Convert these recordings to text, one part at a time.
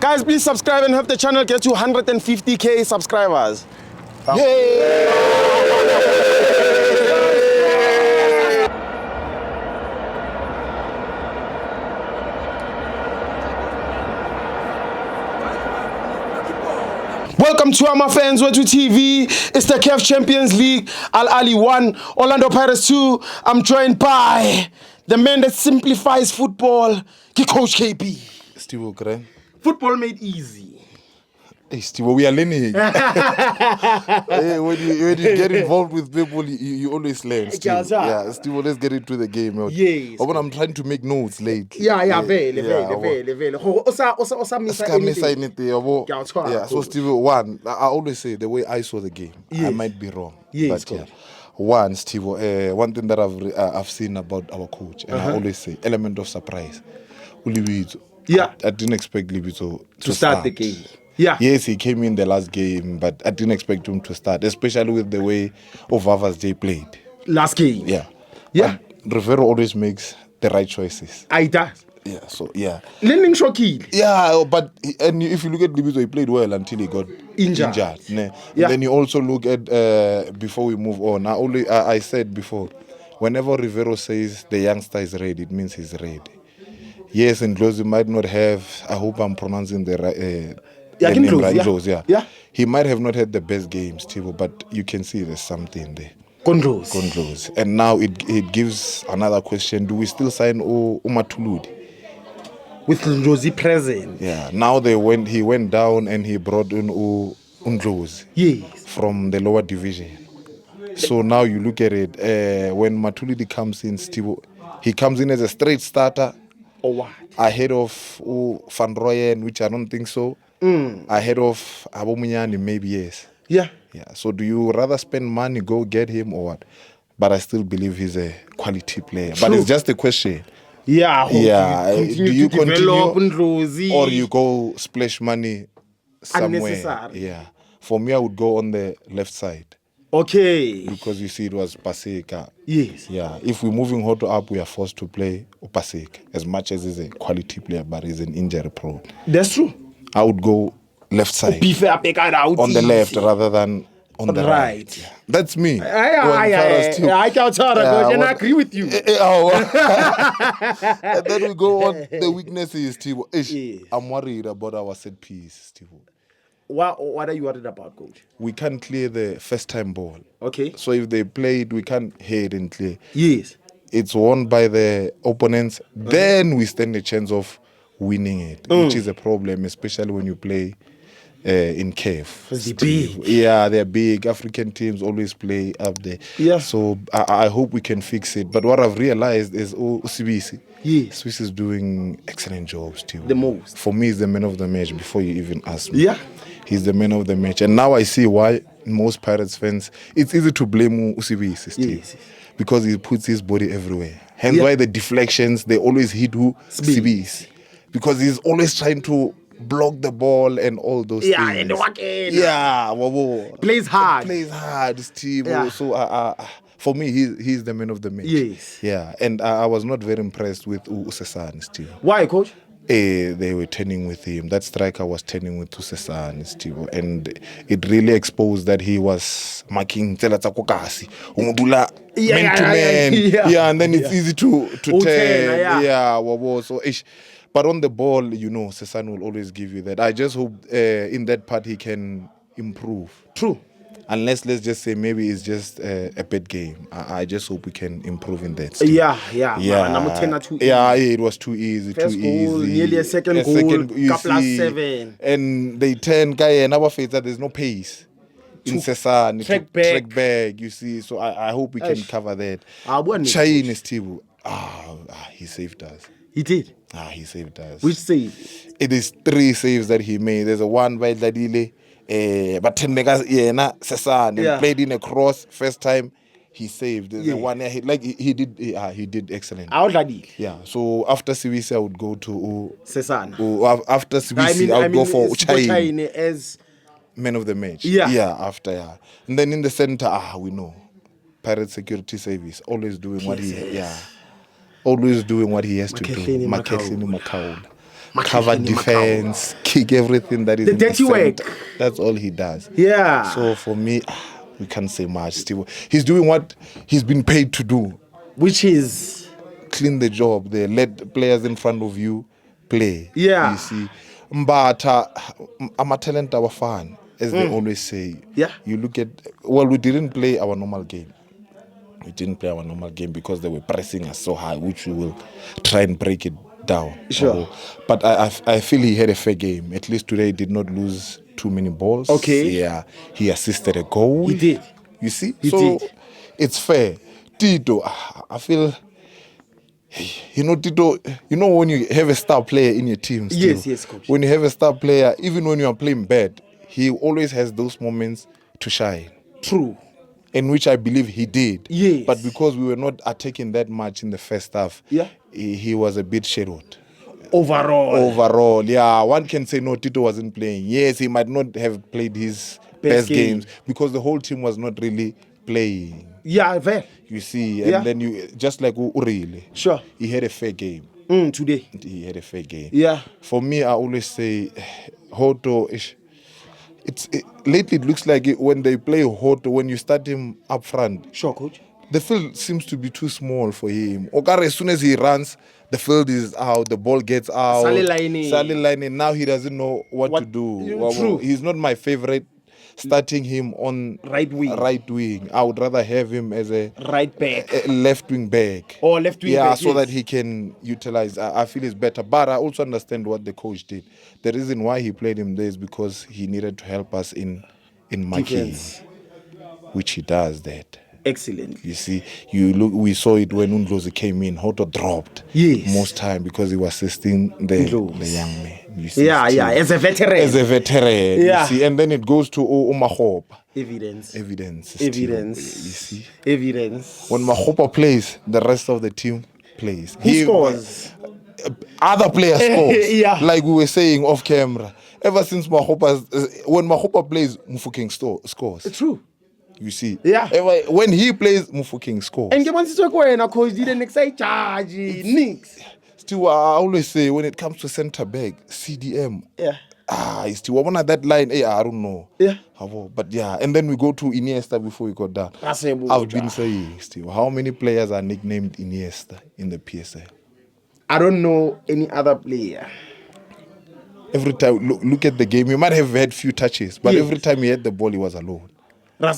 Guys, please subscribe and help the channel get to 150k subscribers. Welcome to FANS Wethu TV. It's the CAF Champions League. Ahly 1, Orlando Pirates 2. I'm joined by the man that simplifies football, Coach KB. Steve Okran. Football made easy. Hey, Steve, we are learning. Hey, when you get involved with people, you always learn, Steve. Yeah, Steve, let's get into the game. Yes. But I'm trying to make notes lately. Yeah, very. So Steve, one, I always say the way I saw the game, yes. I might be wrong. Yes, but yeah. One, Steve, one thing that I've seen about our coach, and I always say, element of surprise. Yeah. I didn't expect Libito to start the game. Yeah. Yes, he came in the last game, but I didn't expect him to start, especially with the way Ovavas J played. Last game. Yeah. Yeah. But Riveiro always makes the right choices. I does. Yeah, so yeah. Learning shocking. Yeah, but and if you look at Libito, he played well until he got injured. Yeah. Then you also look at before we move on. I said before, whenever Riveiro says the youngster is ready, it means he's ready. Yes, and Ndlozi might not have. I hope I'm pronouncing the right. Yeah. He might have not had the best games, Tivo, but you can see there's something there. Gondros. And now it gives another question. Do we still sign Umatuludi? With Ndlozi present. Yeah. Now he went down and he brought in Ndlozi. Yes. From the lower division. So now you look at it, when Matulidi comes in, Steve, he comes in as a straight starter. Or what? Ahead of Van Rooyen, which I don't think so. Ahead of Abomunyani, maybe yes. Yeah. So do you rather spend money, go get him or what? But I still believe he's a quality player. True. But it's just a question. Yeah. Do you continue or you go splash money somewhere? Unnecessary. Yeah. For me, I would go on the left side. Okay. Because you see it was Paseka. Yes. Yeah. If we're moving Hoto up, we are forced to play Paseka. As much as he's a quality player, but he's an injury prone. That's true. I would go left side. On the left rather than on the right. Yeah. That's me. I agree with you. And then we go on the weaknesses, Steve. I'm worried about our set piece, Steve. What are you worried about, Coach? We can't clear the first time ball. Okay. So if they play it, we can't head and clear. Yes. It's won by the opponents. Then we stand a chance of winning it, which is a problem, especially when you play in CAF. They're big. Yeah, they're big. African teams always play up there. Yeah. So I hope we can fix it. But what I've realized is Sibisi. Yes. Swiss is doing excellent jobs too. The most. For me, he's the man of the match before you even ask me. Yeah. He's the man of the match. And now I see why most Pirates fans, it's easy to blame Usibisi, Steve. Yes. Because he puts his body everywhere. Hence why the deflections, they always hit Sibisi. Because he's always trying to block the ball and all those things. And the walking. Yeah. Plays hard. Steve. Yeah. So for me, he's the man of the match. Yes. Yeah. And I was not very impressed with Usesan, Steve. Why, Coach? They were turning with him. That striker was turning with Tusesan, Steve. And it really exposed that he was marking Telatakokasi. Man to man. Yeah, and then it's easy to turn. So but on the ball, Sesan will always give you that. I just hope in that part he can improve. True. Unless, let's just say, maybe it's just a bad game. I just hope we can improve in that. Yeah. Number 10 are too easy. Yeah, it was too easy. First goal, nearly a second goal, couple of 7. And they turn, and our face that there's no pace. In Sesan, track back, you see. So I hope we can cover that. Chain is Tibu. He saved us. He did? He saved us. Which save? It is 3 saves that he made. There's a one by Ladile. But Sesan played in a cross first time. He saved. There's a one he did excellent. Yeah. So after CVC I would go to Sesan. After CVC I would go for Uchaine as man of the match. Yeah. After. And then in the center, we know Pirate Security Service always doing what he always doing what he has to do. Makesini Makaula. cover defense, kick everything that is The in dirty the center. work. That's all he does. Yeah. So for me, we can't say much. Still, he's doing what he's been paid to do. Which is Clean the job. They let players in front of you play. Yeah. You see, Mbata, I'm a talent, our fan, as they always say. Yeah. You look at, well, we didn't play our normal game. We didn't play our normal game because they were pressing us so high, which we will try and break it down. Sure. But I feel he had a fair game. At least today he did not lose too many balls. Okay. Yeah. He assisted a goal. He did. You see? He so did. It's fair. Tito, I feel, Tito, when you have a star player in your team still, Yes, coach. when you have a star player, even when you are playing bad, he always has those moments to shine. True. In which I believe he did. Yes. But because we were not attacking that much in the first half, Yeah. he was a bit shadowed. Overall, yeah, one can say no, Tito wasn't playing. Yes, he might not have played his best games because the whole team was not really playing. Yeah, fair. You see, and then you just like Uriele. Sure. He had a fair game. Today. He had a fair game. Yeah. For me, I always say, Hoto. Lately, it looks like when they play Hoto, when you start him up front. Sure, coach. The field seems to be too small for him. Okare, as soon as he runs, the field is out, the ball gets out. Sally lining. Now he doesn't know what to do. True. He's not my favorite. Starting him on Right wing. I would rather have him as a right back, a left wing back. Or left wing back. back, So that he can utilize. I feel it's better. But I also understand what the coach did. The reason why he played him there is because he needed to help us in marking, which he does that. Excellent. You see, we saw it when Undlozi came in. Hoto dropped most time because he was assisting the young man. You see, as a veteran. You see, and then it goes to Mahopa. Evidence. You see, Evidence. when Mahopa plays, the rest of the team plays. Who scores? Other players scores. Yeah. Like we were saying off camera. Ever since when Mahopa plays, Mufokeng scores. True. You see, when he plays, Mufokeng scores. And coach didn't excite charge. Nix. Still, I always say when it comes to centre back, CDM. It's still one of that line. I don't know. But and then we go to Iniesta before we got down. I've been saying still, how many players are nicknamed Iniesta in the PSL? I don't know any other player. Every time, look at the game. He might have had few touches, but every time he had the ball, he was alone. I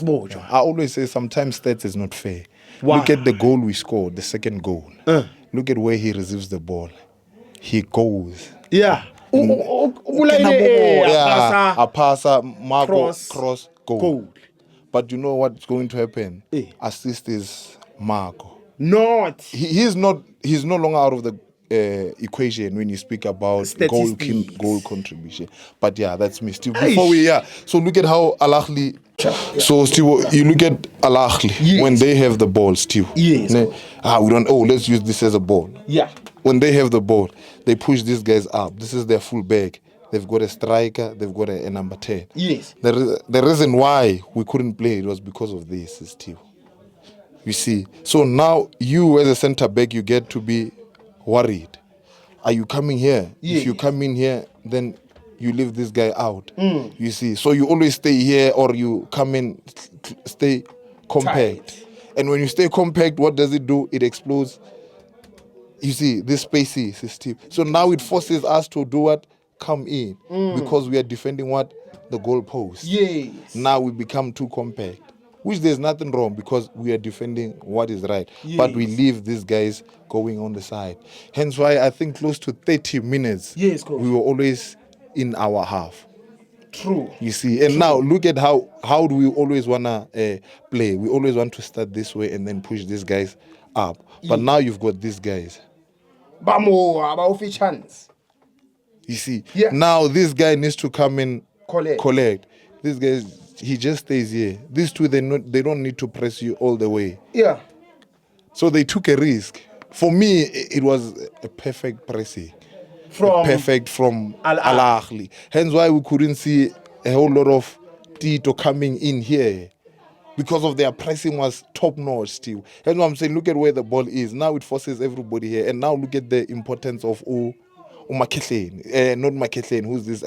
always say sometimes stats is not fair. Wow. Look at the goal we scored, the second goal. Look at where he receives the ball. He goes. A passer, Marco, cross, goal. But you know what's going to happen? Assist is Marco. He's no longer out of the equation when you speak about goal contribution. But that's me. Still, so look at how Ahly. So still, you look at Ahly when they have the ball. Still, we don't. Let's use this as a ball. When they have the ball, they push these guys up. This is their full back. They've got a striker. They've got a number 10. The reason why we couldn't play it was because of this. Still, you see. So now you as a centre back, you get to be worried. Are you coming here? If you come in here, then you leave this guy out. You see. So you always stay here or you come in, stay compact. Tight. And when you stay compact, what does it do? It explodes. You see, this spacey system. So now it forces us to do what? Come in. Because we are defending what? The goalpost. Now we become too compact. Which there's nothing wrong because we are defending what is right. But we leave these guys going on the side. Hence why I think close to 30 minutes we were always in our half. True. You see, and now look at how do we always want to play. We always want to start this way and then push these guys up. But now you've got these guys. Chance. You see, now this guy needs to come and collect. These guys, he just stays here. These two, they don't need to press you all the way. So they took a risk. For me, it was a perfect pressing. Perfect from Ahly. Hence why we couldn't see a whole lot of Tito coming in here. Because of their pressing was top notch still. Hence why I'm saying, look at where the ball is. Now it forces everybody here. And now look at the importance of Umakhehleni, not Makhehleni, who's this?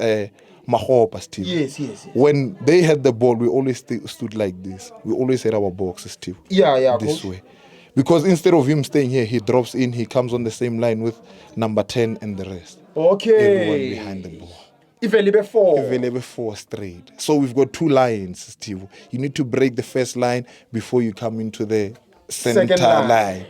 Mahopa, Steve. Yes, yes, yes. When they had the ball, we always stood like this. We always had our boxes, Steve. Yeah, This coach. way. Because instead of him staying here, he drops in, he comes on the same line with number 10 and the rest. Okay. Everyone behind the ball. If 4 straight. So we've got 2 lines, Steve. You need to break the first line before you come into the center line.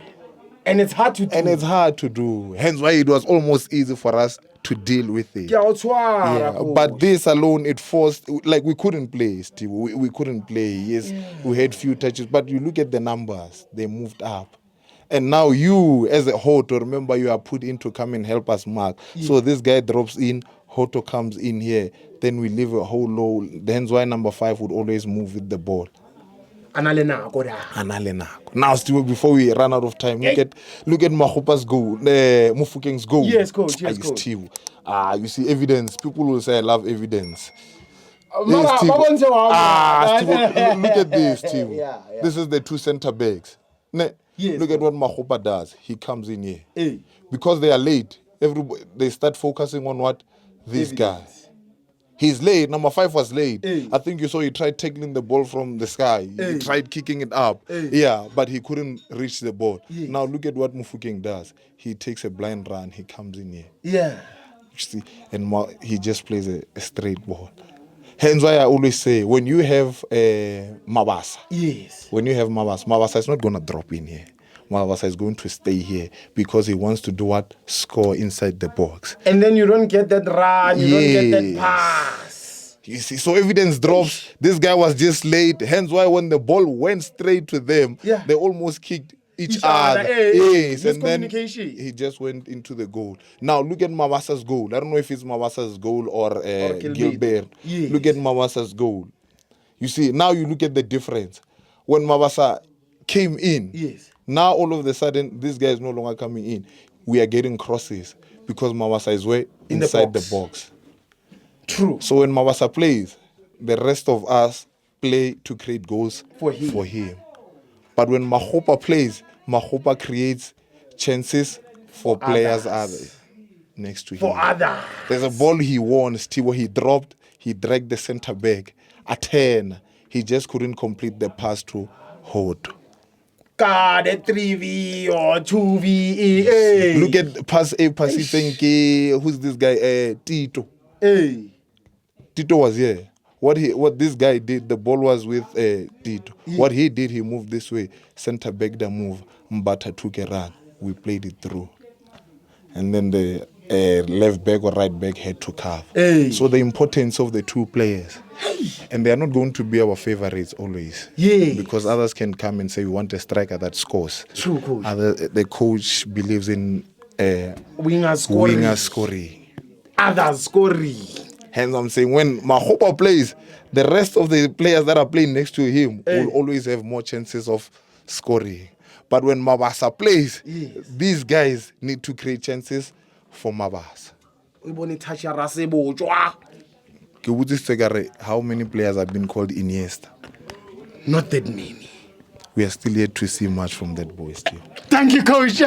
And it's hard to do. Hence why it was almost easy for us to deal with it. Yeah, but this alone, it forced, like we couldn't play, Steve. We couldn't play. Yes, we had few touches, but you look at the numbers, they moved up. And now you, as a Hoto, remember you are put in to come and help us mark. Yeah. So this guy drops in, Hoto comes in here, then we leave a whole low. Hence why number 5 would always move with the ball. Now, still before we run out of time, look at Mahopa's goal, Mufukeng's goal. Yes, coach. Yes, coach. Steve. You see evidence. People will say I love evidence. Yes, Steve. Look at this, Steve. Yeah. This is the 2 center backs. Yes, look at what Mahopa does. He comes in here. Hey. Because they are late, they start focusing on what? This guy. He's late. Number 5 was late. Hey. I think you saw he tried tackling the ball from the sky. Hey. He tried kicking it up. Hey. Yeah, but he couldn't reach the ball. Yes. Now look at what Mufukeng does. He takes a blind run. He comes in here. Yeah. You see, and he just plays a straight ball. Hence why I always say, when you have Mabasa. Yes. When you have Mabasa is not going to drop in here. Mabasa is going to stay here because he wants to do what? Score inside the box. And then you don't get that run, you don't get that pass. You see, so evidence drops. This guy was just late. Hence why when the ball went straight to them, they almost kicked each other. Yes, and then he just went into the goal. Now look at Mabasa's goal. I don't know if it's Mabasa's goal or Gilbert. Yes. Look at Mabasa's goal. You see, now you look at the difference. When Mabasa came in, yes. Now all of a sudden, this guy is no longer coming in. We are getting crosses because Mabasa is inside the box. True. So when Mabasa plays, the rest of us play to create goals for him. But when Mahopa plays, Mahopa creates chances for players next to him. For others. There's a ball he won, Steve, he dropped, he dragged the center back. At 10, he just couldn't complete the pass to Hoto. God, a 3v or 2v. Look at pass who's this guy? Tito. Hey. Tito was here. What this guy did, the ball was with Tito. Yeah. What he did, he moved this way. Center back the move. Mbata took a run. We played it through. And then the left back or right back had to cover. Hey. So the importance of the 2 players. And they are not going to be our favorites always. Yeah. Because others can come and say we want a striker that scores. True, coach. The coach believes in winger scoring. Others scoring. Hence I'm saying when Mahopa plays, the rest of the players that are playing next to him will always have more chances of scoring. But when Mabasa plays, these guys need to create chances for Mabasa. How many players have been called Iniesta? Not that many. We are still yet to see much from that boy still. Thank you, coach.